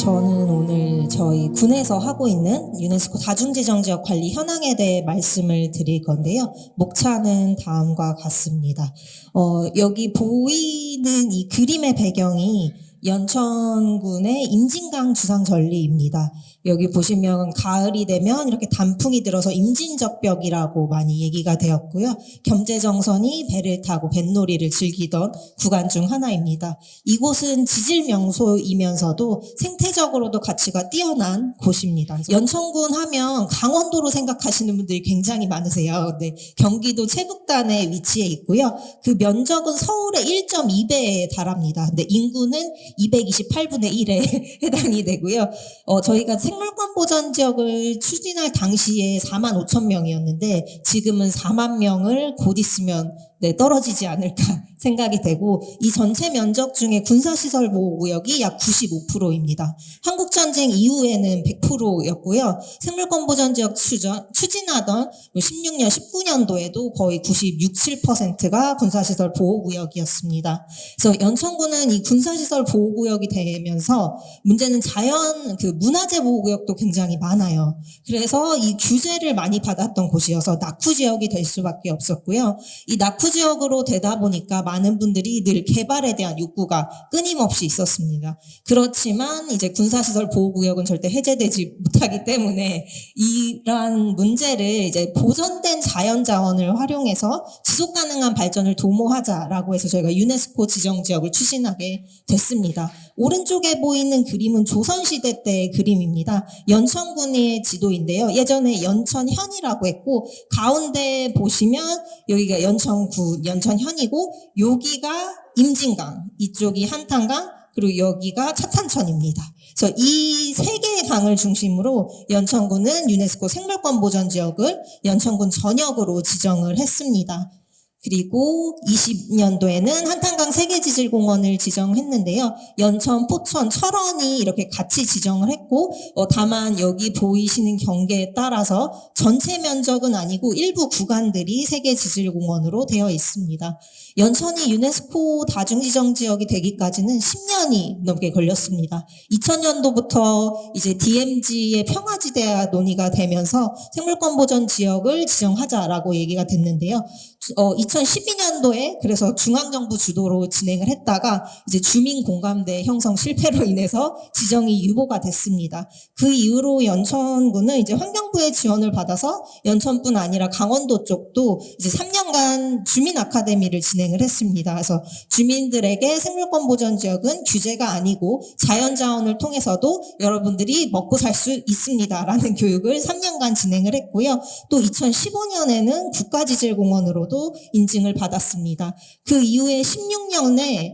저는 오늘 저희 군에서 하고 있는 유네스코 다중지정지역 관리 현황에 대해 말씀을 드릴 건데요. 목차는 다음과 같습니다. 여기 보이는 이 그림의 배경이 연천군의 임진강 주상절리입니다. 여기 보시면 가을이 되면 이렇게 단풍이 들어서 임진적벽이라고 많이 얘기가 되었고요. 겸재정선이 배를 타고 뱃놀이를 즐기던 구간 중 하나입니다. 이곳은 지질 명소이면서도 생태적으로도 가치가 뛰어난 곳입니다. 연천군 하면 강원도로 생각하시는 분들이 굉장히 많으세요. 네, 경기도 최북단에 위치해 있고요. 그 면적은 서울의 1.2배에 달합니다. 근데 인구는 228분의 1에 해당이 되고요. 저희가 생물권 보전 지역을 추진할 당시에 4만 5천 명이었는데 지금은 4만 명을 곧 있으면 떨어지지 않을까 생각이 되고, 이 전체 면적 중에 군사시설 보호구역이 약 95%입니다. 한국전쟁 이후에는 100%였고요. 생물권 보전지역 추진하던 16년, 19년도에도 거의 96, 7%가 군사시설 보호구역이었습니다. 그래서 연천군은 이 군사시설 보호구역이 되면서 문제는 자연 문화재 보호구역도 굉장히 많아요. 그래서 이 규제를 많이 받았던 곳이어서 낙후지역이 될 수밖에 없었고요. 이 낙후지역으로 되다 보니까 많은 분들이 늘 개발에 대한 욕구가 끊임없이 있었습니다. 그렇지만 이제 군사시설 보호구역은 절대 해제되지 못하기 때문에 이러한 문제를 이제 보존된 자연자원을 활용해서 지속가능한 발전을 도모하자라고 해서 저희가 유네스코 지정지역을 추진하게 됐습니다. 오른쪽에 보이는 그림은 조선시대 때의 그림입니다. 연천군의 지도인데요. 예전에 연천현이라고 했고, 가운데 보시면 여기가 연천군, 연천현이고, 여기가 임진강, 이쪽이 한탄강, 그리고 여기가 차탄천입니다. 그래서 이 세 개의 강을 중심으로 연천군은 유네스코 생물권 보전 지역을 연천군 전역으로 지정을 했습니다. 그리고 20년도에는 한탄강 세계지질공원을 지정했는데요. 연천, 포천, 철원이 이렇게 같이 지정을 했고, 다만 여기 보이시는 경계에 따라서 전체 면적은 아니고 일부 구간들이 세계지질공원으로 되어 있습니다. 연천이 유네스코 다중지정지역이 되기까지는 10년이 넘게 걸렸습니다. 2000년도부터 이제 DMZ의 평화지대화 논의가 되면서 생물권 보전 지역을 지정하자라고 얘기가 됐는데요. 2012년도에 그래서 중앙정부 주도로 진행을 했다가 이제 주민공감대 형성 실패로 인해서 지정이 유보가 됐습니다. 그 이후로 연천군은 이제 환경부의 지원을 받아서 연천뿐 아니라 강원도 쪽도 이제 3년간 주민 아카데미를 진행을 했습니다. 그래서 주민들에게 생물권 보전 지역은 규제가 아니고 자연자원을 통해서도 여러분들이 먹고 살 수 있습니다라는 교육을 3년간 진행을 했고요. 또 2015년에는 국가지질공원으로도 인증을 받았습니다. 그 이후에 16년에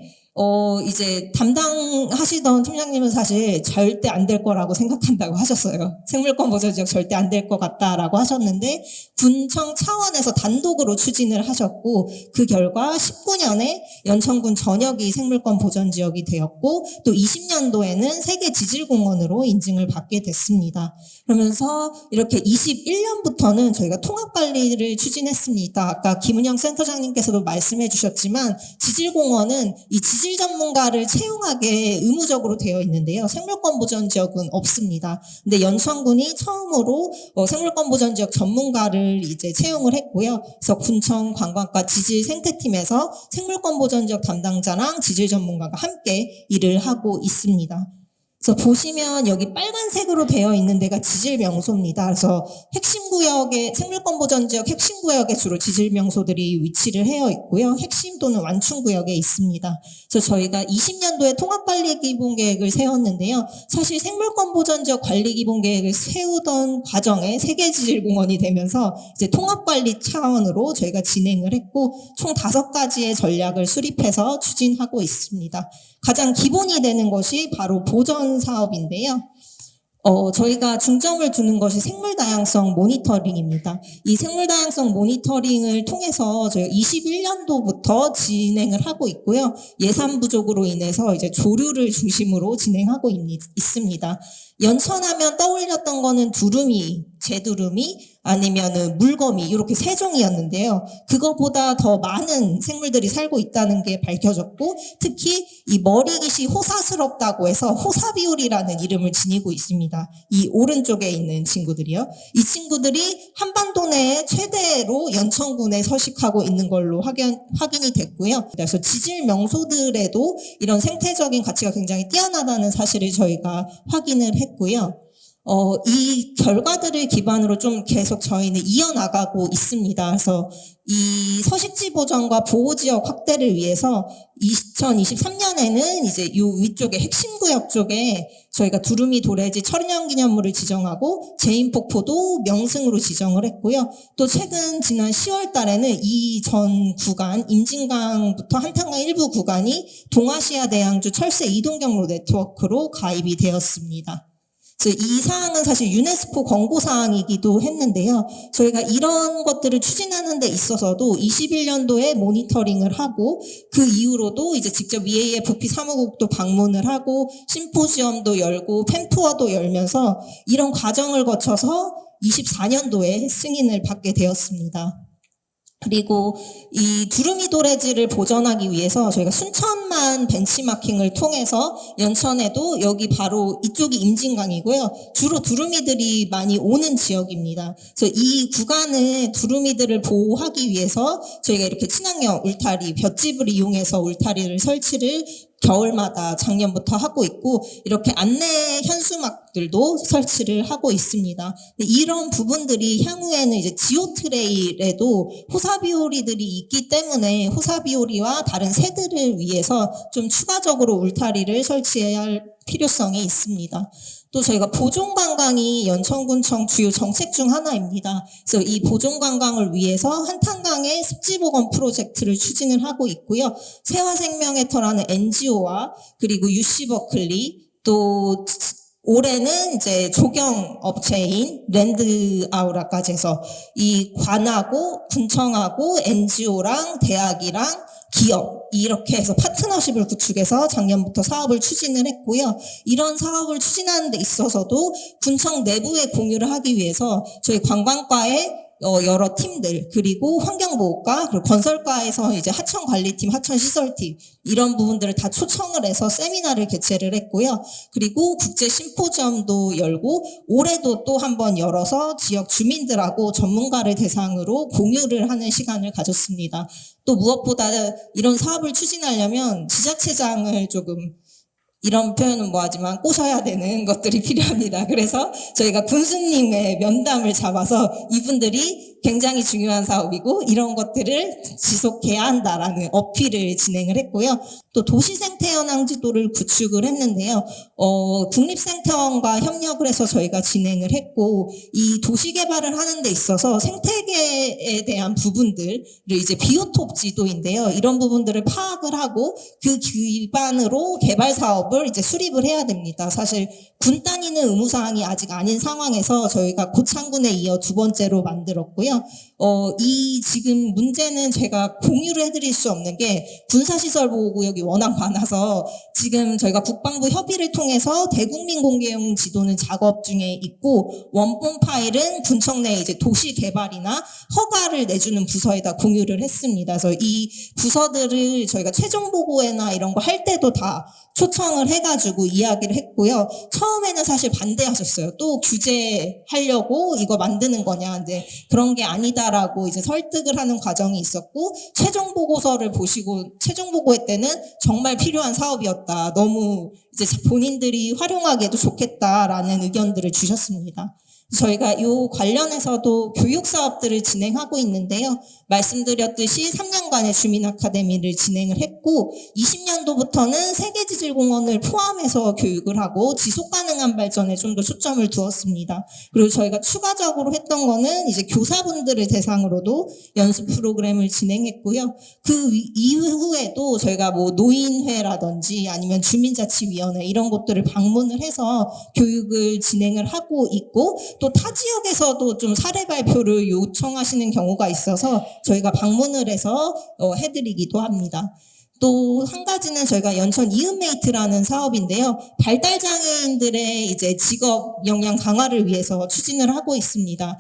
이제 담당하시던 팀장님은 사실 절대 안 될 거라고 생각한다고 하셨어요. 생물권 보전 지역 절대 안 될 것 같다라고 하셨는데 군청 차원에서 단독으로 추진을 하셨고, 그 결과 19년에 연천군 전역이 생물권 보전 지역이 되었고, 또 20년도에는 세계지질공원으로 인증을 받게 됐습니다. 그러면서 이렇게 21년부터는 저희가 통합관리를 추진했습니다. 아까 김은영 센터장님께서도 말씀해 주셨지만 지질공원은 이 지질 전문가를 채용하게 의무적으로 되어 있는데요. 생물권 보전 지역은 없습니다. 근데 연천군이 처음으로 생물권 보전 지역 전문가를 이제 채용을 했고요. 그래서 군청 관광과 지질 생태팀에서 생물권 보전 지역 담당자랑 지질 전문가가 함께 일을 하고 있습니다. 그래서 보시면 여기 빨간색으로 되어 있는 데가 지질 명소입니다. 그래서 핵심 구역에, 생물권 보전 지역 핵심 구역에 주로 지질 명소들이 위치를 해 있고요. 핵심 또는 완충 구역에 있습니다. 그래서 저희가 20년도에 통합관리 기본계획을 세웠는데요. 사실 생물권 보전 지역 관리 기본계획을 세우던 과정에 세계지질공원이 되면서 이제 통합관리 차원으로 저희가 진행을 했고, 총 5가지의 전략을 수립해서 추진하고 있습니다. 가장 기본이 되는 것이 바로 보전 사업인데요. 저희가 중점을 두는 것이 생물다양성 모니터링입니다. 이 생물다양성 모니터링을 통해서 저희가 21년도부터 진행을 하고 있고요. 예산 부족으로 인해서 이제 조류를 중심으로 진행하고 있습니다. 연천하면 떠올렸던 거는 두루미 제두루미 아니면은 물거미 이렇게 세 종이었는데요. 그거보다 더 많은 생물들이 살고 있다는 게 밝혀졌고 특히 이 머리깃이 호사스럽다고 해서 호사비올이라는 이름을 지니고 있습니다. 이 오른쪽에 있는 친구들이요. 이 친구들이 한반도 내에 최대로 연천군에 서식하고 있는 걸로 확인이 됐고요. 그래서 지질 명소들에도 이런 생태적인 가치가 굉장히 뛰어나다는 사실을 저희가 확인을 했고요. 이 결과들을 기반으로 좀 계속 저희는 이어나가고 있습니다. 그래서 이 서식지 보전과 보호지역 확대를 위해서 2023년에는 이제 요 위쪽에 핵심 구역 쪽에 저희가 두루미 도래지 천연기념물을 지정하고 제인폭포도 명승으로 지정을 했고요. 또 최근 지난 10월 달에는 이 전 구간 임진강부터 한탄강 일부 구간이 동아시아 대양주 철새 이동경로 네트워크로 가입이 되었습니다. 그래서 이 사항은 사실 유네스코 권고사항이기도 했는데요. 저희가 이런 것들을 추진하는 데 있어서도 21년도에 모니터링을 하고 그 이후로도 이제 직접 EA의 부피 사무국도 방문을 하고 심포지엄도 열고 팬투어도 열면서 이런 과정을 거쳐서 24년도에 승인을 받게 되었습니다. 그리고 이 두루미 도래지를 보전하기 위해서 저희가 순천만 벤치마킹을 통해서 연천에도 여기 바로 이쪽이 임진강이고요. 주로 두루미들이 많이 오는 지역입니다. 그래서 이 구간을 두루미들을 보호하기 위해서 저희가 이렇게 친환경 울타리, 볏짚을 이용해서 울타리를 설치를 겨울마다 작년부터 하고 있고 이렇게 안내 현수막들도 설치를 하고 있습니다. 이런 부분들이 향후에는 이제 지오 트레일에도 호사비오리들이 있기 때문에 호사비오리와 다른 새들을 위해서 좀 추가적으로 울타리를 설치해야 할 필요성이 있습니다. 또 저희가 보존관광이 연천군청 주요 정책 중 하나입니다. 그래서 이 보존관광을 위해서 한탄강의 습지보건 프로젝트를 추진을 하고 있고요. 세화생명의 터라는 NGO와 그리고 UC 버클리 또 올해는 이제 조경 업체인 랜드아우라까지 해서 이 관하고 군청하고 NGO랑 대학이랑 기업 이렇게 해서 파트너십을 구축해서 작년부터 사업을 추진을 했고요. 이런 사업을 추진하는 데 있어서도 군청 내부에 공유를 하기 위해서 저희 관광과의 여러 팀들 그리고 환경보호과 그리고 건설과에서 이제 하천관리팀, 하천시설팀 이런 부분들을 다 초청을 해서 세미나를 개최를 했고요. 그리고 국제 심포지엄도 열고 올해도 또 한 번 열어서 지역 주민들하고 전문가를 대상으로 공유를 하는 시간을 가졌습니다. 또 무엇보다 이런 사업을 추진하려면 지자체장을 조금 이런 표현은 뭐하지만 꼬셔야 되는 것들이 필요합니다. 그래서 저희가 군수님의 면담을 잡아서 이분들이 굉장히 중요한 사업이고 이런 것들을 지속해야 한다라는 어필을 진행을 했고요. 또 도시생태현황 지도를 구축을 했는데요. 국립생태원과 협력을 해서 저희가 진행을 했고 이 도시개발을 하는 데 있어서 생태계에 대한 부분들을 이제 비오톱 지도인데요. 이런 부분들을 파악을 하고 그 기반으로 개발 사업을 이제 수립을 해야 됩니다. 사실 군 단위는 의무사항이 아직 아닌 상황에서 저희가 고창군에 이어 두 번째로 만들었고요. 이 지금 문제는 제가 공유를 해드릴 수 없는 게 군사시설보호구역이 워낙 많아서 지금 저희가 국방부 협의를 통해서 대국민 공개용 지도는 작업 중에 있고 원본 파일은 군청 내 이제 도시 개발이나 허가를 내주는 부서에다 공유를 했습니다. 그래서 이 부서들을 저희가 최종 보고회나 이런 거 할 때도 다 초청을 해가지고 이야기를 했고요. 처음에는 사실 반대하셨어요. 또 규제하려고 이거 만드는 거냐. 근데 그런 게 아니다라고 이제 설득을 하는 과정이 있었고 최종 보고서를 보시고 최종 보고회 때는 정말 필요한 사업이었다. 너무 이제 본인들이 활용하기에도 좋겠다라는 의견들을 주셨습니다. 저희가 이 관련해서도 교육 사업들을 진행하고 있는데요. 말씀드렸듯이 3년간의 주민 아카데미를 진행을 했고 20년도부터는 세계지질공원을 포함해서 교육을 하고 지속가능한 발전에 좀 더 초점을 두었습니다. 그리고 저희가 추가적으로 했던 거는 이제 교사분들을 대상으로도 연수 프로그램을 진행했고요. 그 이후에도 저희가 뭐 노인회라든지 아니면 주민자치위원회 이런 곳들을 방문을 해서 교육을 진행을 하고 있고 또 타 지역에서도 좀 사례 발표를 요청하시는 경우가 있어서 저희가 방문을 해서 해드리기도 합니다. 또 한 가지는 저희가 연천 이음메이트라는 사업인데요. 발달장애인들의 이제 직업 역량 강화를 위해서 추진을 하고 있습니다.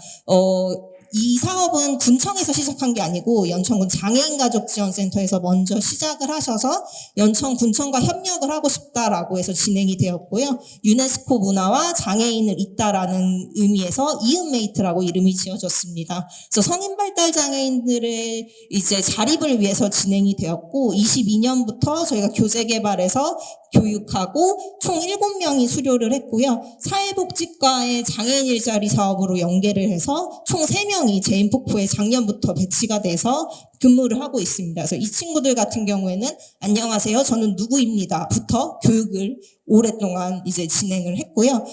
이 사업은 군청에서 시작한 게 아니고 연천군 장애인가족지원센터에서 먼저 시작을 하셔서 연천군청과 협력을 하고 싶다라고 해서 진행이 되었고요. 유네스코 문화와 장애인을 잇다라는 의미에서 이음메이트라고 이름이 지어졌습니다. 그래서 성인 발달 장애인들의 이제 자립을 위해서 진행이 되었고 22년부터 저희가 교재 개발해서 교육하고 총 7명이 수료를 했고요. 사회복지과의 장애인 일자리 사업으로 연계를 해서 총 3명이 제인폭포에 작년부터 배치가 돼서 근무를 하고 있습니다. 그래서 이 친구들 같은 경우에는 안녕하세요, 저는 누구입니다부터 교육을 오랫동안 이제 진행을 했고요.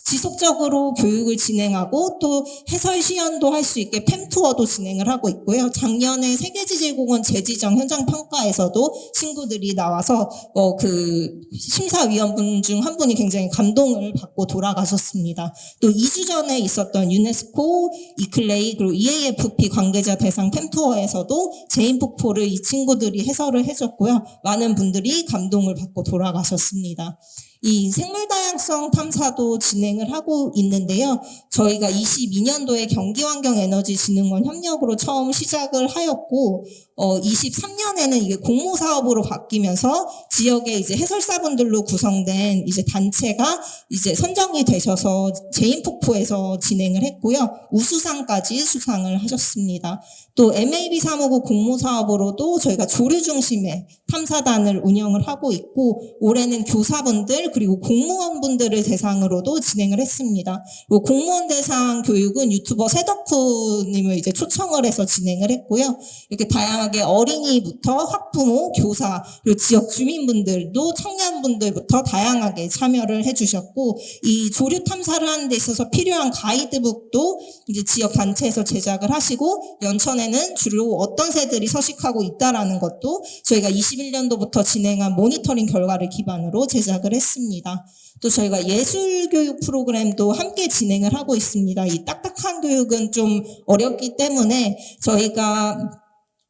지속적으로 교육을 진행하고 또 해설 시연도 할 수 있게 팸투어도 진행을 하고 있고요. 작년에 세계지질공원 재지정 현장 평가에서도 친구들이 나와서 그 심사위원분 중 한 분이 굉장히 감동을 받고 돌아가셨습니다. 또 2주 전에 있었던 유네스코, 이클레이 그리고 EAFP 관계자 대상 팸투어에서도 제인폭포를 이 친구들이 해설을 해줬고요. 많은 분들이 감동을 받고 돌아가셨습니다. 이 생물다양성 탐사도 진행을 하고 있는데요. 저희가 22년도에 경기환경에너지진흥원 협력으로 처음 시작을 하였고 23년에는 이게 공모사업으로 바뀌면서 지역의 이제 해설사분들로 구성된 이제 단체가 이제 선정이 되셔서 제인폭포에서 진행을 했고요. 우수상까지 수상을 하셨습니다. 또 MAB 359 공모사업으로도 저희가 조류 중심의 탐사단을 운영을 하고 있고 올해는 교사분들 그리고 공무원분들을 대상으로도 진행을 했습니다. 그리고 공무원 대상 교육은 유튜버 새덕후님을 이제 초청을 해서 진행을 했고요. 이렇게 다양하게 어린이부터 학부모, 교사, 그리고 지역 주민분들도 청년분들부터 다양하게 참여를 해주셨고 이 조류 탐사를 하는 데 있어서 필요한 가이드북도 이제 지역 단체에서 제작을 하시고 연천에는 주로 어떤 새들이 서식하고 있다라는 것도 저희가 21년도부터 진행한 모니터링 결과를 기반으로 제작을 했습니다. 또 저희가 예술교육 프로그램도 함께 진행을 하고 있습니다. 이 딱딱한 교육은 좀 어렵기 때문에 저희가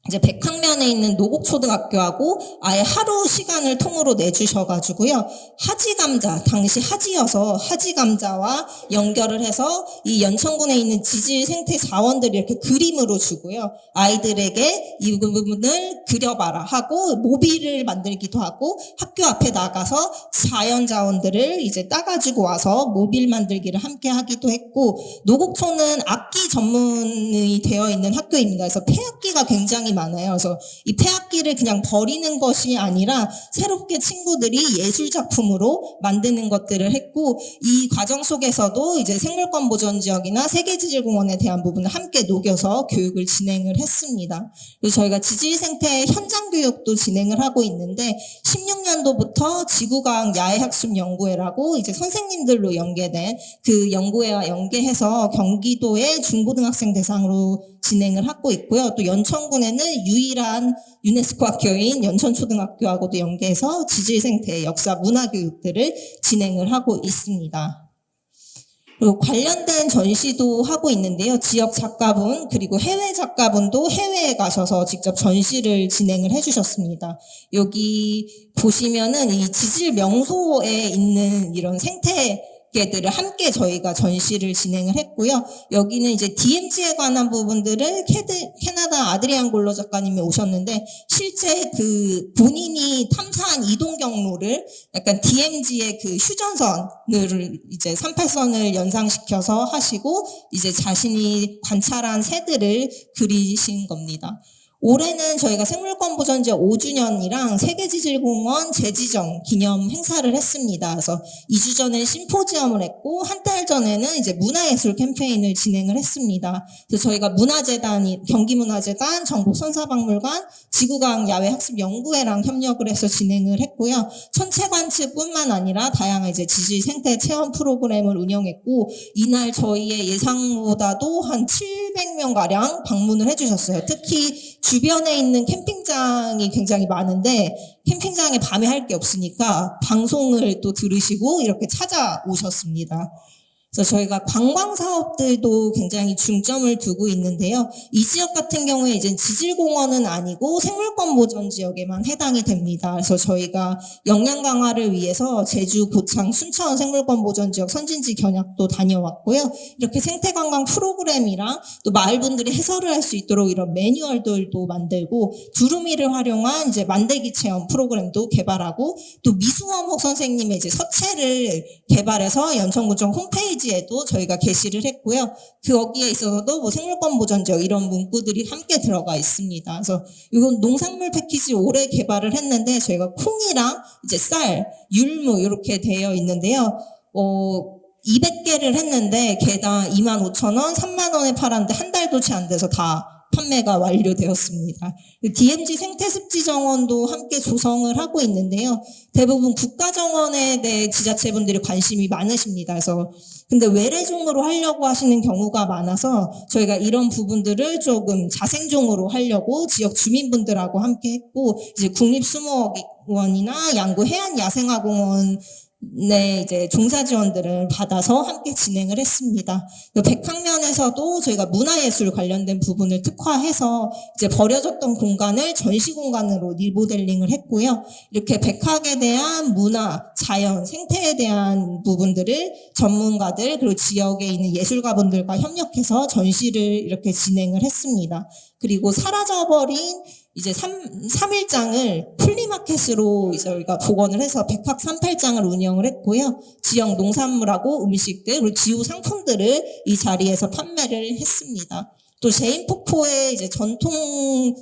이제 백학면에 있는 노곡초등학교하고 아예 하루 시간을 통으로 내주셔가지고요. 하지감자, 당시 하지여서 하지감자와 연결을 해서 이 연천군에 있는 지질 생태 자원들을 이렇게 그림으로 주고요. 아이들에게 이 부분을 그려봐라 하고 모빌을 만들기도 하고 학교 앞에 나가서 자연 자원들을 이제 따가지고 와서 모빌 만들기를 함께 하기도 했고 노곡초는 악기 전문이 되어 있는 학교입니다. 그래서 폐악기가 굉장히 많아요. 그래서 이 폐악기를 그냥 버리는 것이 아니라 새롭게 친구들이 예술 작품으로 만드는 것들을 했고 이 과정 속에서도 이제 생물권 보전 지역이나 세계지질공원에 대한 부분을 함께 녹여서 교육을 진행을 했습니다. 그리고 저희가 지질 생태 현장 교육도 진행을 하고 있는데 16년도부터 지구과학 야외학습 연구회라고 이제 선생님들로 연계된 그 연구회와 연계해서 경기도의 중고등학생 대상으로 진행을 하고 있고요. 또 연천군에는 유일한 유네스코 학교인 연천초등학교하고도 연계해서 지질생태 역사 문화교육들을 진행을 하고 있습니다. 그리고 관련된 전시도 하고 있는데요. 지역 작가분 그리고 해외 작가분도 해외에 가셔서 직접 전시를 진행을 해주셨습니다. 여기 보시면은 이 지질 명소에 있는 이런 생태 개들을 함께 저희가 전시를 진행을 했고요. 여기는 이제 DMZ에 관한 부분들을 캐나다 아드리안 골러 작가님이 오셨는데 실제 그 본인이 탐사한 이동 경로를 약간 DMZ의 그 휴전선을 이제 38선을 연상시켜서 하시고 이제 자신이 관찰한 새들을 그리신 겁니다. 올해는 저희가 생물권 보전지역 5주년이랑 세계지질공원 재지정 기념 행사를 했습니다. 그래서 2주 전에 심포지엄을 했고 한 달 전에는 이제 문화예술 캠페인을 진행을 했습니다. 그래서 저희가 문화재단이 경기문화재단, 전국선사박물관, 지구과학 야외학습연구회랑 협력을 해서 진행을 했고요. 천체관측뿐만 아니라 다양한 이제 지질 생태 체험 프로그램을 운영했고 이날 저희의 예상보다도 한 700명 가량 방문을 해주셨어요. 특히 주변에 있는 캠핑장이 굉장히 많은데 캠핑장에 밤에 할 게 없으니까 방송을 또 들으시고 이렇게 찾아오셨습니다. 그래서 저희가 관광 사업들도 굉장히 중점을 두고 있는데요. 이 지역 같은 경우에 이제 지질공원은 아니고 생물권 보전 지역에만 해당이 됩니다. 그래서 저희가 역량 강화를 위해서 제주, 고창, 순천 생물권 보전 지역 선진지 견학도 다녀왔고요. 이렇게 생태관광 프로그램이랑 또 마을 분들이 해설을 할 수 있도록 이런 매뉴얼들도 만들고 두루미를 활용한 이제 만들기 체험 프로그램도 개발하고 또 미수원목 선생님의 이제 서체를 개발해서 연천구청 홈페이지에도 저희가 게시를 했고요. 거기에 있어서도 뭐 생물권 보전 지역 이런 문구들이 함께 들어가 있습니다. 그래서 이건 농산물 패키지 올해 개발을 했는데 저희가 콩이랑 이제 쌀, 율무 이렇게 되어 있는데요. 200개를 했는데 개당 25,000원, 3만 원에 팔았는데 한 달도 채 안 돼서 다 판매가 완료되었습니다. DMZ 생태습지 정원도 함께 조성을 하고 있는데요. 대부분 국가정원에 대해 지자체분들이 관심이 많으십니다. 그래서 근데 외래종으로 하려고 하시는 경우가 많아서 저희가 이런 부분들을 조금 자생종으로 하려고 지역 주민분들하고 함께 했고 이제 국립수목원이나 양구 해안야생화공원 이제 종사 지원들을 받아서 함께 진행을 했습니다. 백학면에서도 저희가 문화예술 관련된 부분을 특화해서 이제 버려졌던 공간을 전시 공간으로 리모델링을 했고요. 이렇게 백학에 대한 문화, 자연, 생태에 대한 부분들을 전문가들 그리고 지역에 있는 예술가분들과 협력해서 전시를 이렇게 진행을 했습니다. 그리고 사라져버린 이제 3일장을 플리마켓으로 이제 저희가 복원을 해서 백학 38장을 운영을 했고요. 지역 농산물하고 음식들 그리고 지우 상품들을 이 자리에서 판매를 했습니다. 또 제인폭포에 이제 전통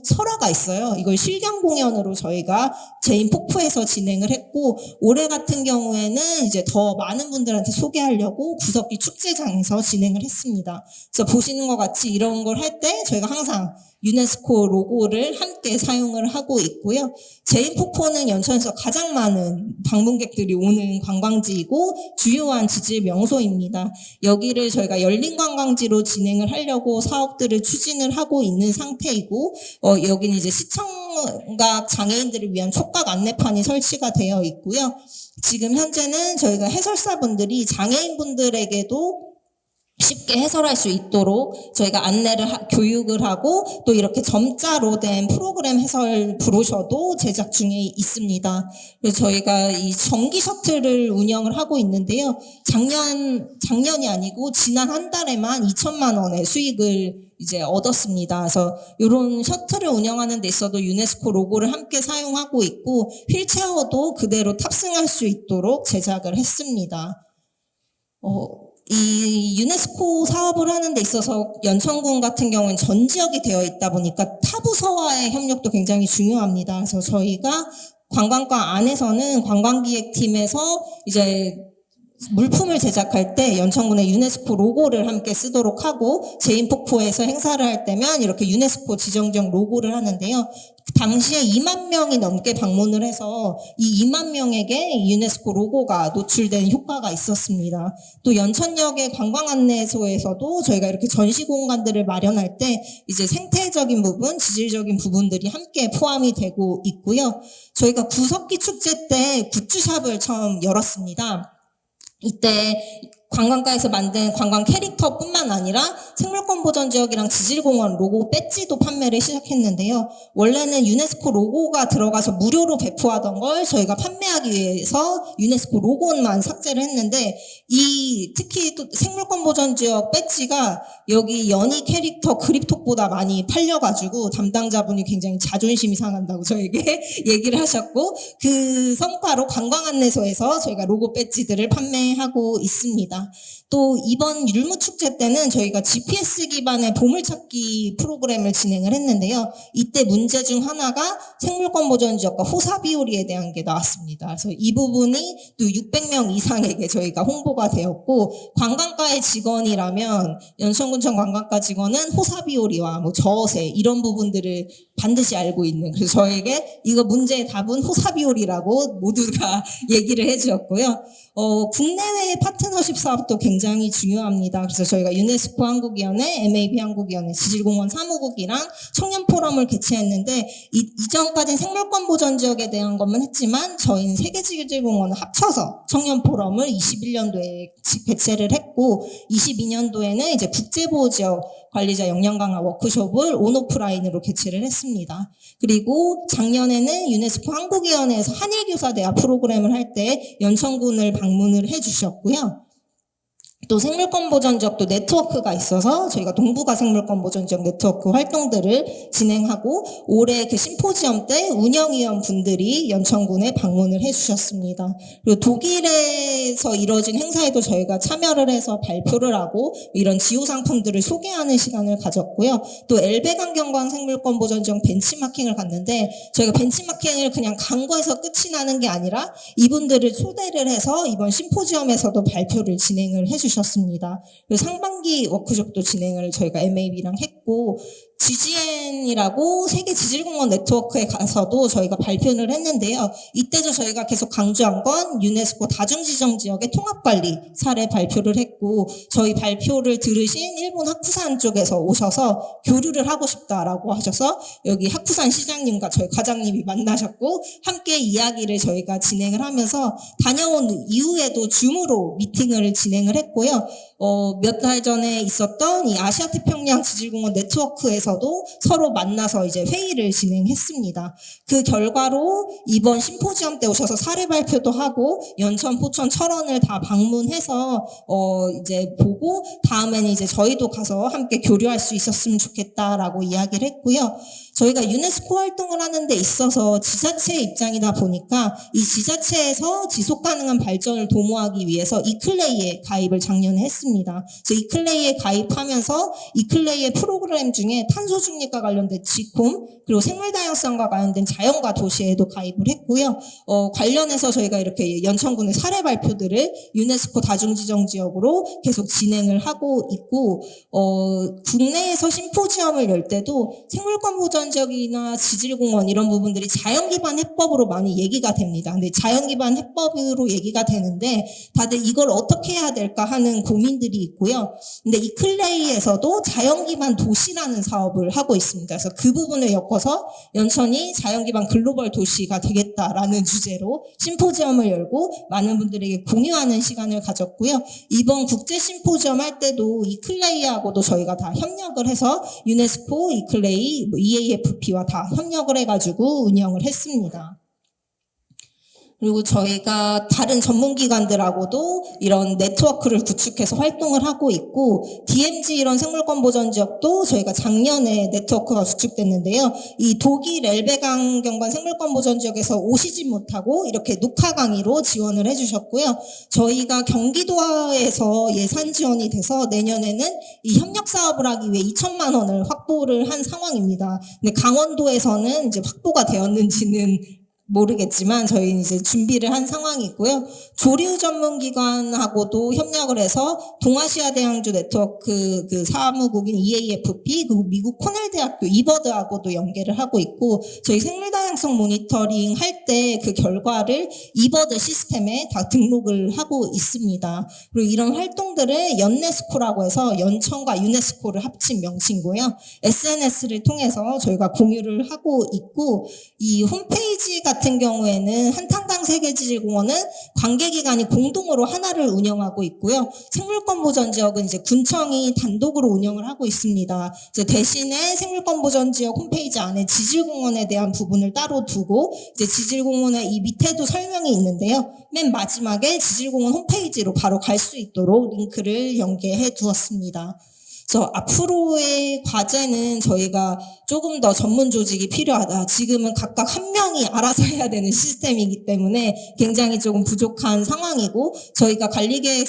설화가 있어요. 이걸 실경 공연으로 저희가 제인폭포에서 진행을 했고 올해 같은 경우에는 이제 더 많은 분들한테 소개하려고 구석기 축제장에서 진행을 했습니다. 그래서 보시는 것 같이 이런 걸 할 때 저희가 항상 유네스코 로고를 함께 사용을 하고 있고요. 제인폭포는 연천에서 가장 많은 방문객들이 오는 관광지이고 주요한 지질 명소입니다. 여기를 저희가 열린 관광지로 진행을 하려고 사업들을 추진을 하고 있는 상태이고 여기는 이제 시청각 장애인들을 위한 촉각 안내판이 설치가 되어 있고요. 지금 현재는 저희가 해설사분들이 장애인분들에게도 쉽게 해설할 수 있도록 저희가 안내를 교육을 하고 또 이렇게 점자로 된 프로그램 해설 브로셔도 제작 중에 있습니다. 그래서 저희가 이 전기 셔틀을 운영을 하고 있는데요. 작년이 아니고 지난 한 달에만 2천만 원의 수익을 이제 얻었습니다. 그래서 이런 셔틀을 운영하는 데 있어도 유네스코 로고를 함께 사용하고 있고 휠체어도 그대로 탑승할 수 있도록 제작을 했습니다. 이 유네스코 사업을 하는 데 있어서 연천군 같은 경우는 전 지역이 되어 있다 보니까 타부서와의 협력도 굉장히 중요합니다. 그래서 저희가 관광과 안에서는 관광기획팀에서 이제 물품을 제작할 때 연천군의 유네스코 로고를 함께 쓰도록 하고 제인폭포에서 행사를 할 때면 이렇게 유네스코 지정적 로고를 하는데요. 당시에 2만 명이 넘게 방문을 해서 이 2만 명에게 유네스코 로고가 노출된 효과가 있었습니다. 또 연천역의 관광 안내소에서도 저희가 이렇게 전시 공간들을 마련할 때 이제 생태적인 부분, 지질적인 부분들이 함께 포함이 되고 있고요. 저희가 구석기 축제 때 굿즈샵을 처음 열었습니다. 이때 관광가에서 만든 관광 캐릭터뿐만 아니라 생물권 보전 지역이랑 지질공원 로고 배지도 판매를 시작했는데요. 원래는 유네스코 로고가 들어가서 무료로 배포하던 걸 저희가 판매하기 위해서 유네스코 로고만 삭제를 했는데 특히 또 생물권 보전 지역 배지가 여기 연희 캐릭터 그립톡보다 많이 팔려가지고 담당자분이 굉장히 자존심이 상한다고 저에게 얘기를 하셨고 그 성과로 관광안내소에서 저희가 로고 배지들을 판매하고 있습니다. 또 이번 율무축제 때는 저희가 GPS 기반의 보물찾기 프로그램을 진행을 했는데요. 이때 문제 중 하나가 생물권 보전 지역과 호사비오리에 대한 게 나왔습니다. 그래서 이 부분이 또 600명 이상에게 저희가 홍보가 되었고 관광과의 직원이라면 연천군청 관광과 직원은 호사비오리와 뭐 저어새 이런 부분들을 반드시 알고 있는 그래서 저에게 이거 문제의 답은 호사비오리라고 모두가 얘기를 해주었고요. 국내외 파트너십 사업도 굉장히 중요합니다. 그래서 저희가 유네스코 한국위원회, MAB 한국위원회, 지질공원 사무국이랑 청년 포럼을 개최했는데 이전까지는 생물권 보전 지역에 대한 것만 했지만 저희는 세계지질공원을 합쳐서 청년 포럼을 21년도에 개최를 했고 22년도에는 이제 국제보호지역 관리자 역량 강화 워크숍을 온오프라인으로 개최를 했습니다. 그리고 작년에는 유네스코 한국위원회에서 한일교사대화 프로그램을 할 때 연천군을 방문을 해주셨고요. 또 생물권 보전 지역도 네트워크가 있어서 저희가 동북아 생물권 보전 지역 네트워크 활동들을 진행하고 올해 그 심포지엄 때 운영위원 분들이 연천군에 방문을 해주셨습니다. 그리고 독일에서 이뤄진 행사에도 저희가 참여를 해서 발표를 하고 이런 지호 상품들을 소개하는 시간을 가졌고요. 또 엘베강경관 생물권 보전 지역 벤치마킹을 갔는데 저희가 벤치마킹을 그냥 간 거에서 끝이 나는 게 아니라 이분들을 초대를 해서 이번 심포지엄에서도 발표를 진행을 해주셨습니다. 그리고 상반기 워크숍도 진행을 저희가 MAB랑 했고 GGN이라고 세계 지질공원 네트워크에 가서도 저희가 발표를 했는데요. 이때도 저희가 계속 강조한 건 유네스코 다중지정 지역의 통합관리 사례 발표를 했고 저희 발표를 들으신 일본 하쿠산 쪽에서 오셔서 교류를 하고 싶다라고 하셔서 여기 하쿠산 시장님과 저희 과장님이 만나셨고 함께 이야기를 저희가 진행을 하면서 다녀온 이후에도 줌으로 미팅을 진행을 했고요. 몇 달 전에 있었던 이 아시아태평양 지질공원 네트워크에서도 서로 만나서 이제 회의를 진행했습니다. 그 결과로 이번 심포지엄 때 오셔서 사례 발표도 하고 연천, 포천, 철원을 다 방문해서 이제 보고 다음에는 이제 저희도 가서 함께 교류할 수 있었으면 좋겠다라고 이야기를 했고요. 저희가 유네스코 활동을 하는 데 있어서 지자체의 입장이다 보니까 이 지자체에서 지속 가능한 발전을 도모하기 위해서 이클레이에 가입을 작년에 했습니다. 그래서 이클레이에 가입하면서 이클레이의 프로그램 중에 탄소 중립과 관련된 지콤 그리고 생물 다양성과 관련된 자연과 도시에도 가입을 했고요. 관련해서 저희가 이렇게 연천군의 사례 발표들을 유네스코 다중지정 지역으로 계속 진행을 하고 있고 국내에서 심포지엄을 열 때도 생물권 보전 지역이나 지질공원 이런 부분들이 자연기반 해법으로 많이 얘기가 됩니다. 근데 자연기반 해법으로 얘기가 되는데 다들 이걸 어떻게 해야 될까 하는 고민들이 있고요. 근데 이클레이에서도 자연기반 도시라는 사업을 하고 있습니다. 그래서 그 부분을 엮어서 연천이 자연기반 글로벌 도시가 되겠다라는 주제로 심포지엄을 열고 많은 분들에게 공유하는 시간을 가졌고요. 이번 국제 심포지엄 할 때도 이클레이하고도 저희가 다 협력을 해서 유네스코, 이클레이, EAFP와 다 협력을 해가지고 운영을 했습니다. 그리고 저희가 다른 전문기관들하고도 이런 네트워크를 구축해서 활동을 하고 있고 DMZ 이런 생물권 보전 지역도 저희가 작년에 네트워크가 구축됐는데요. 이 독일 엘베강경관 생물권 보전 지역에서 오시지 못하고 이렇게 녹화 강의로 지원을 해주셨고요. 저희가 경기도에서 예산 지원이 돼서 내년에는 이 협력 사업을 하기 위해 2천만 원을 확보를 한 상황입니다. 근데 강원도에서는 이제 확보가 되었는지는 모르겠지만 저희는 이제 준비를 한 상황이고요. 조류 전문기관하고도 협력을 해서 동아시아 대양주 네트워크 그 사무국인 EAFP 그리고 미국 코넬 대학교 이버드하고도 연계를 하고 있고 저희 생물 다양성 모니터링 할 때 그 결과를 이버드 시스템에 다 등록을 하고 있습니다. 그리고 이런 활동들을 연네스코라고 해서 연천과 유네스코를 합친 명칭이고요. SNS를 통해서 저희가 공유를 하고 있고 이 홈페이지 같은 경우에는 한탄강 세계지질공원은 관계기관이 공동으로 하나를 운영하고 있고요. 생물권 보전 지역은 이제 군청이 단독으로 운영을 하고 있습니다. 이제 대신에 생물권 보전 지역 홈페이지 안에 지질공원에 대한 부분을 따로 두고 이제 지질공원의 이 밑에도 설명이 있는데요. 맨 마지막에 지질공원 홈페이지로 바로 갈 수 있도록 링크를 연계해 두었습니다. 그래서 앞으로의 과제는 저희가 조금 더 전문 조직이 필요하다. 지금은 각각 한 명이 알아서 해야 되는 시스템이기 때문에 굉장히 조금 부족한 상황이고 저희가 관리계획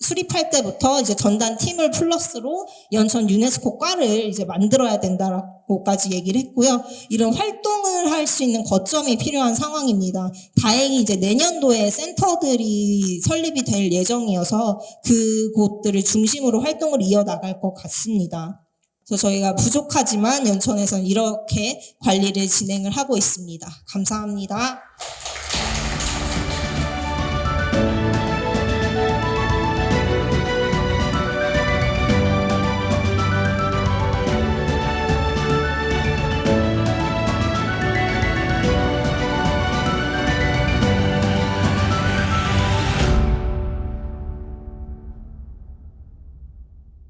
수립할 때부터 이제 전담 팀을 플러스로 연천 유네스코 과를 이제 만들어야 된다라고까지 얘기를 했고요. 이런 활동을 할 수 있는 거점이 필요한 상황입니다. 다행히 이제 내년도에 센터들이 설립이 될 예정이어서 그곳들을 중심으로 활동을 이어나갈 것 같습니다. 그래서 저희가 부족하지만 연천에서는 이렇게 관리를 진행을 하고 있습니다. 감사합니다.